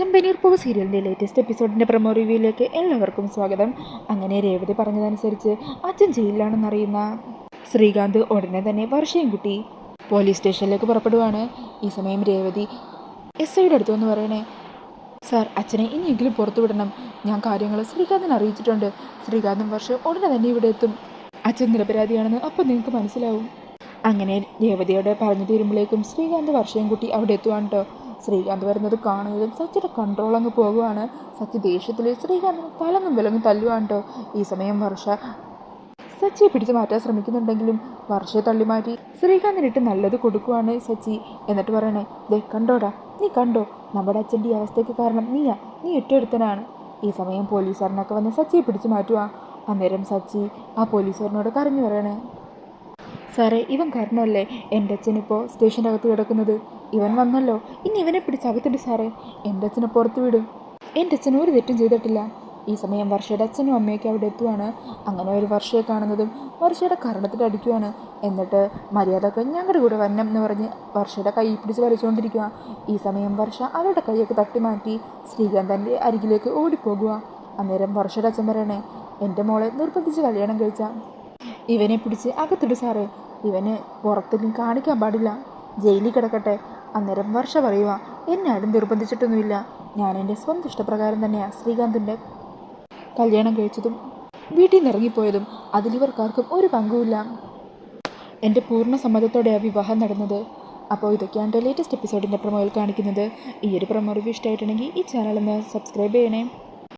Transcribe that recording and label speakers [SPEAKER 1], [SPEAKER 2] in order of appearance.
[SPEAKER 1] ചെമ്പനീർ പൂവ് സീരിയലിൻ്റെ latest എപ്പിസോഡിൻ്റെ promo റിവ്യൂയിലേക്ക് എല്ലാവർക്കും സ്വാഗതം. അങ്ങനെ രേവതി പറഞ്ഞതനുസരിച്ച് അച്ഛൻ ജയിലിലാണെന്നറിയുന്ന ശ്രീകാന്ത് ഉടനെ തന്നെ വർഷയും കുട്ടി പോലീസ് സ്റ്റേഷനിലേക്ക് പുറപ്പെടുവാണ്. ഈ സമയം രേവതി SIയുടെ അടുത്ത് വന്ന് പറയണേ, സാർ അച്ഛനെ ഇനിയെങ്കിലും പുറത്തു വിടണം. ഞാൻ കാര്യങ്ങൾ ശ്രീകാന്തിനെ അറിയിച്ചിട്ടുണ്ട്. ശ്രീകാന്തും വർഷവും ഉടനെ തന്നെ ഇവിടെ എത്തും. അച്ഛൻ നിരപരാധിയാണെന്ന് അപ്പോൾ നിങ്ങൾക്ക് മനസ്സിലാവും. അങ്ങനെ രേവതിയോട് പറഞ്ഞു തീരുമ്പോഴേക്കും ശ്രീകാന്ത് വർഷയും കുട്ടി അവിടെ എത്തുവാണ് കേട്ടോ. ശ്രീകാന്ത് വരുന്നത് കാണുന്നതും സച്ചിയുടെ കൺട്രോൾ അങ്ങ് പോകുവാണ്. സച്ചി ദേഷ്യത്തിൽ ശ്രീകാന്തിന് തലങ്ങും വിലങ്ങും തല്ലുവാണ് കേട്ടോ. ഈ സമയം വർഷ സച്ചിയെ പിടിച്ചു മാറ്റാൻ ശ്രമിക്കുന്നുണ്ടെങ്കിലും വർഷയെ തള്ളി മാറ്റി ശ്രീകാന്തിനിട്ട് നല്ലത് കൊടുക്കുവാണ് സച്ചി. എന്നിട്ട് പറയണേ, ദേ കണ്ടോടാ, നീ കണ്ടോ, നമ്മുടെ അച്ഛൻ്റെ ഈ അവസ്ഥയ്ക്ക് കാരണം നീ ഒറ്റയൊരുത്തനാണ്. ഈ സമയം പോലീസുകാരനൊക്കെ വന്ന് സച്ചിയെ പിടിച്ചു മാറ്റുക. അന്നേരം സച്ചി ആ പോലീസുകാരനോട് കരഞ്ഞു പറയണേ, സാറേ ഇവൻ കാരണമല്ലേ എൻ്റെ അച്ഛനിപ്പോൾ സ്റ്റേഷൻ്റെ അകത്ത് കിടക്കുന്നത്. ഇവൻ വന്നല്ലോ, ഇനി ഇവനെ പിടിച്ച് അകത്തിട്ട് സാറേ. എൻ്റെ അച്ഛനെ പുറത്തു വിടും. എൻ്റെ അച്ഛൻ ഒരു തെറ്റും ചെയ്തിട്ടില്ല. ഈ സമയം വർഷയുടെ അച്ഛനും അമ്മയൊക്കെ അവിടെ എത്തുവാണ്. അങ്ങനെ ഒരു വർഷയെ കാണുന്നതും വർഷയുടെ കരണത്തിൽ അടിക്കുവാണ്. എന്നിട്ട് മര്യാദക്ക് ഞങ്ങളുടെ കൂടെ വരണം എന്ന് പറഞ്ഞ് വർഷയുടെ കൈ പിടിച്ച് വലിച്ചുകൊണ്ടിരിക്കുക. ഈ സമയം വർഷ അവരുടെ കൈയൊക്കെ തട്ടി മാറ്റി ശ്രീകാന്തൻ്റെ അരികിലേക്ക് ഓടിപ്പോകുക. അന്നേരം വർഷയുടെ അച്ഛൻ പറയണേ, എൻ്റെ മോളെ നിർബന്ധിച്ച് കല്യാണം കഴിച്ചാൽ ഇവനെ പിടിച്ച് അകത്തിട്ട് സാറേ. ഇവന് പുറത്തേക്കും കാണിക്കാൻ പാടില്ല, ജയിലിൽ കിടക്കട്ടെ. അന്നേരം വർഷ പറയുക, എന്നെ ആരും നിർബന്ധിച്ചിട്ടൊന്നുമില്ല. ഞാൻ എൻ്റെ സ്വന്തം ഇഷ്ടപ്രകാരം തന്നെയാണ് ശ്രീകാന്തിൻ്റെ കല്യാണം കഴിച്ചതും വീട്ടിൽ നിന്ന് ഇറങ്ങിപ്പോയതും. അതിലിവർക്കാർക്കും ഒരു പങ്കുമില്ല. എൻ്റെ പൂർണ്ണ സമ്മതത്തോടെയാണ് വിവാഹം നടന്നത്. അപ്പോൾ ഇതൊക്കെയാണ് എൻ്റെ ലേറ്റസ്റ്റ് എപ്പിസോഡിൻ്റെ പ്രൊമോയിൽ കാണിക്കുന്നത്. ഈ ഒരു പ്രൊമോ റിവ്യൂ ഇഷ്ടമായിട്ടുണ്ടെങ്കിൽ ഈ ചാനൽ ഒന്ന് സബ്സ്ക്രൈബ് ചെയ്യണേ.